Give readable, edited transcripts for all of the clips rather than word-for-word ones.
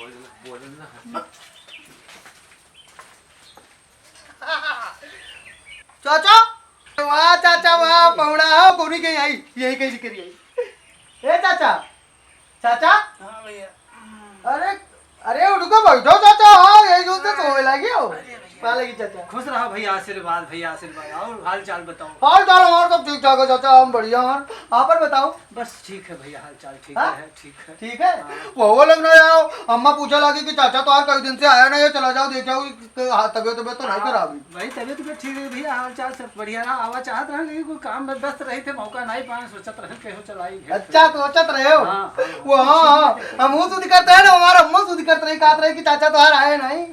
बोलना चाचा वाह चाचा वाह पौड़ा कोनी कहीं आई यही कहीं करी आई ए चाचा चाचा हाँ भैया अरे अरे उठो बैठो चाचा हाँ यही जो से सोने लगी हो पा लगी चाचा खुश रहो भैया आशीर्वाद और हाल चाल बताओ। हाल चाल हमारा सब ठीक ठाक है चाचा हम बढ़िया हैं आप पर बताओ। बस ठीक है भैया हाल चाल ठीक हाँ? है ठीक है ठीक है वो लग रहा है अम्मा पूछा लगी कि चाचा तो आज कई दिन से आया नहीं है चला जाओ देखा तबियत तो नहीं खराब हुई। भाई तबियत भी ठीक है भैया हाल चाल सब बढ़िया रहा आवा चाहत रहे लेकिन कोई काम में व्यस्त रहे थे मौका नहीं पाए सोचत रहे कहो चलाई अच्छा सोचत रहे हो वो हाँ हम शुद्ध करते हैं ना हमारा अम्मा शुद्ध करते रहे कहते रहे कि चाचा तो आ आए नहीं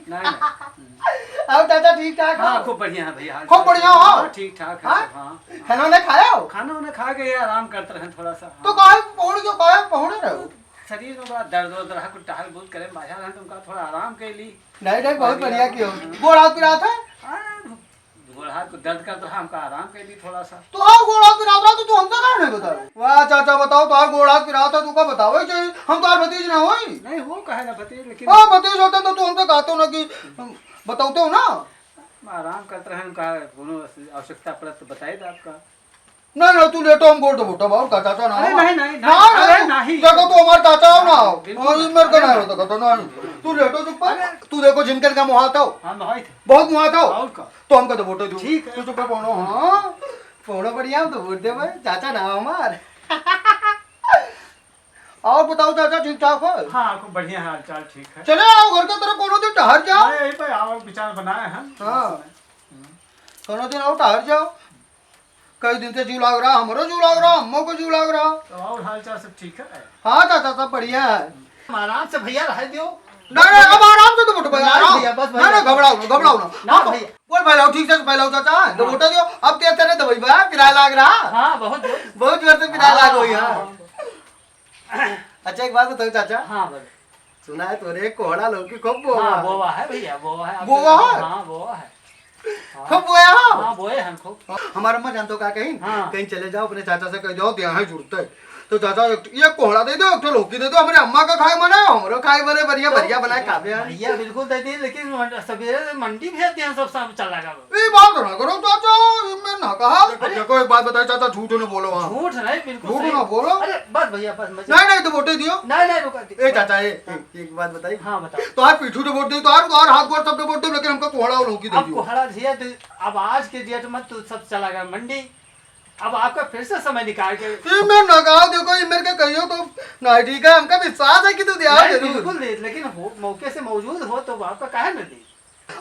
अब चाचा ठीक ठाक हाँ खूब बढ़िया है भैया खूब बढ़िया हो ठीक ठाक है हाँ खाना वाना खाया हो खाना वाना खा के आराम करते रहे थोड़ा सा तो काहे पहुंच क्यों काहे पहुंच रहे हो शरीर में बड़ा दर्द वर्द रहा कुछ टहल बूल करे बाजा रहे तो उनका थोड़ा आराम कर ली नहीं बहुत बढ़िया किया गोड़ हाथ पिरा था गोड़ हाथ को दर्द करता रहा हमका आराम कर ली थोड़ा सा तो आप गोड़ हाथ पिरा था तो तू हमसे काहे नहीं बताओ वाह चाचा बताओ तो आप गोड़ हाथ पिरा था तू का बताओ चाहिए हम तो भतीज ना होई नहीं वो कहे ना भतीज लेकिन हाँ भतीज होते तो तू हमसे कहते हो ना कि बताते हो ना आराम करते रहे उनका कोनो आवश्यकता पड़े तो बताइए आपका नहीं तू लेटो हम गोड़ दो बोटा बाबू का चाचा ना नहीं देखो तू हमारे चाचा हो ना मेरे को नहीं होता कहता नहीं तू लेटो चुप तू देखो जिनकर का मुहात हो बहुत मुहात हो तो हमको तो वोटो दो ठीक है तू चुप पौड़ो हाँ पौड़ो बढ़िया तो वोट दे भाई चाचा ना हमार और बताओ चाचा ठीक ठाक हो हाँ खूब बढ़िया हाल चाल ठीक है चले आओ घर के तरफ कोनो दिन ठहर जाओ यही पे आओ विचार बनाए हैं हाँ कोनो दिन आओ ठहर जाओ कई दिन से जीव लाग रहा हमारो जीव लाग रहा अम्मो को जीव लाग रहा तो और हाल चाल सब ठीक है हाँ चाचा सब बढ़िया है आराम से भैया रह दियो नहीं अब आराम से तो बोटो भाई आराम नहीं घबराओ ना बोल भाई लाओ ठीक से भाई लाओ चाचा तो बोटो दियो अब तेरे तेरे दवाई बा किराया लाग रहा हाँ बहुत जोर से किराया लाग गई हां अच्छा एक बात बताओ चाचा हाँ बोल सुना है तोरे कोहड़ा लौकी खूब बोवा है भैया बोवा है हाँ बोवा है खूब बोया हाँ बोए हम खूब हमारा अम्मा जानते हो क्या कहीं कहीं चले जाओ अपने चाचा से कह जाओ यहाँ जुड़ते है तो चाचा ये कोहड़ा दे दो एक लौकी दे दो हमारे अम्मा का खाए मना हमारा खाए मने बढ़िया बढ़िया बनाए खावे भैया बिल्कुल दे दिए लेकिन सवेरे मंडी भेज दिए सब चल लगा ये बात ना करो चाचा मैं ना कहा देखो एक बात बताओ चाचा झूठ ना बोलो झूठ नहीं बिल्कुल झूठ ना बोलो अरे बस भैया बस नहीं तो वोटे दियो नहीं रुका ए चाचा एक बात बताइए हाँ बताओ तो आप पीछू तो वोट दे तो और हाथ गोड़ सब वोट दे लेकिन हमको कोहड़ा और लौकी दे दियो कोहड़ा दिया अब आज के डेट में तो सब चला गया मंडी अब आपका फिर से समय निकाल के मैं ना कहा देखो ये मेरे के कहियो तो नहीं ठीक है हमका विश्वास है कि तू दिया बिल्कुल दे लेकिन मौके से मौजूद हो तो आपका काहे न दे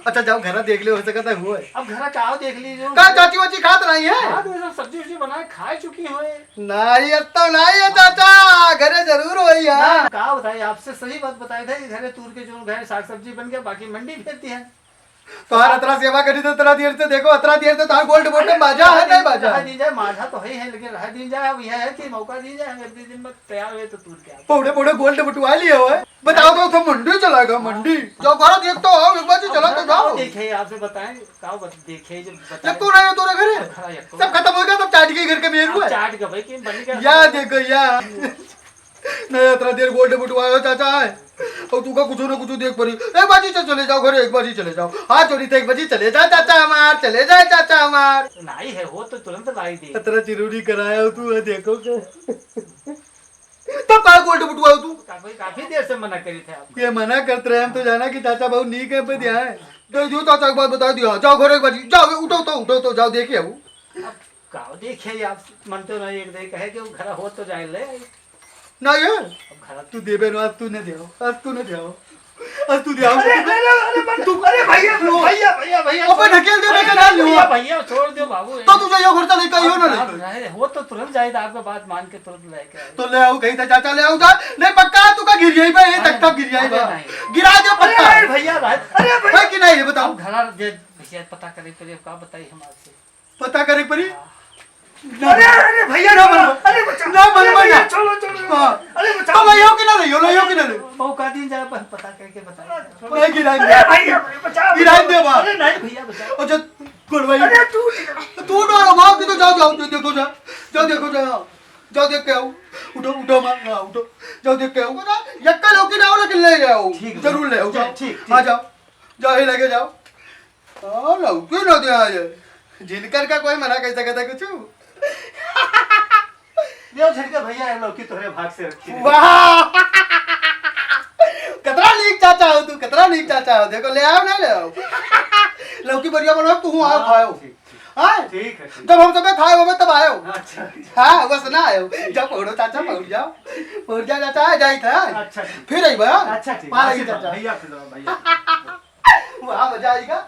अच्छा जाओ घर देख ले हो सकता है हुआ अब घर का देख लीजिए का चाची वाची खात रही है हां तो सब्जी उब्जी बना खा चुकी हो नहीं तो नहीं है चाचा घरे जरूर होई है का बताइए आपसे सही बात बताए थे घरे तूर के जो घर साग सब्जी बन गया बाकी मंडी भेजती है तो हर अतरा सेवा करी तो अतरा देर से देखो अतरा देर से तो गोल्ड बोटे बाजा है नहीं बाजा रह दी जाए माझा तो है लेकिन रह दी जाए अब यह है कि मौका दी जाए एक दिन में तैयार हुए तो तूर के पोड़े पोड़े गोल्ड बटवा लिए हो बताओ तो मंडी चलाएगा मंडी जो घर देख तो आओ एक बार चला तो जाओ देखे आपसे बताएं का देखे जो बताएं तू नहीं हो तोरे घरे सब खत्म हो गया तब चाट के घर के मेल हुआ चाट के भाई कि बन गया या देखो या नहीं अतरा देर गोल्ड बटवायो चाचा है और तू का कुछ ना कुछ देख पड़ी एक बाजी चले जाओ घरे एक बाजी चले जाओ हाँ चोरी थे एक बाजी चले जाए चाचा हमार चले जाए चाचा हमार नहीं है वो तो तुरंत लाई दी अतरा चिरूरी कराया तू देखो तो का गोल्ड बटवाओ तू काफी देर से मना करी थे आप ये मना करते रहे हम तो जाना कि चाचा बहुत नीक है पे दिया है तो जो चाचा एक बात बता दिया जाओ घरे एक बाजी जाओ उठो तो जाओ देखिए अब का देखे आप मन तो नहीं एक दे कहे कि घर हो तो जाए ले नहीं यार तू देबे ना तू ने देओ आज तू ने देओ आज तू देओ तू अरे भैया अपन ढकेल दे लेके डाल लियो भैया छोड़ दो बाबू तो तू जाइयो घर चले कहियो ना ले हो तो तुरंत जाएगा आपका बात मान के तुरंत लेके तो ले आओ कहीं तो चाचा ले आओ जा नहीं पक्का तू का गिर जाई बे ये तक गिर जाई बे गिरा दे पक्का भैया अरे भाई कि नहीं ये बताओ घर भैया पता करे पड़े का बताइए हम आपसे पता करे पड़ी अरे भैया ना मन चलो अरे बचाओ भैया कि ना ले मौका दिन जाए पता करके बताइए भाई गिराई दे बा अरे नहीं भैया बचाओ अच्छा गुड भाई अरे तू डरो मां की तो जाओ देखो जाओ देखो जाओ देख के आओ उठो मां उठो जो देख के आओ ना यक्का लौकी ना हो लेकिन ले जाओ ठीक, जरूर ले आओ जाओ ठीक। हाँ जाओ जाओ ही लेके जाओ हाँ लौकी ना दे आज जिनकर का कोई मना कैसे कहता कुछ ले झटके भैया लौकी तोरे भाग से रखी वाह कितना नीक चाचा हो तू कितना नीक चाचा हो देखो ले आओ ना ले आओ लौकी बढ़िया बनाओ तू आओ खाओ हाँ ठीक है जब हम सब खाए हो तब आयो अच्छा हाँ बस ना आयो जाओ पढ़ो चाचा पढ़ जा चाचा जाई था अच्छा फिर आई बा अच्छा ठीक पालेगी चाचा भैया फिर भैया वहाँ मजा आएगा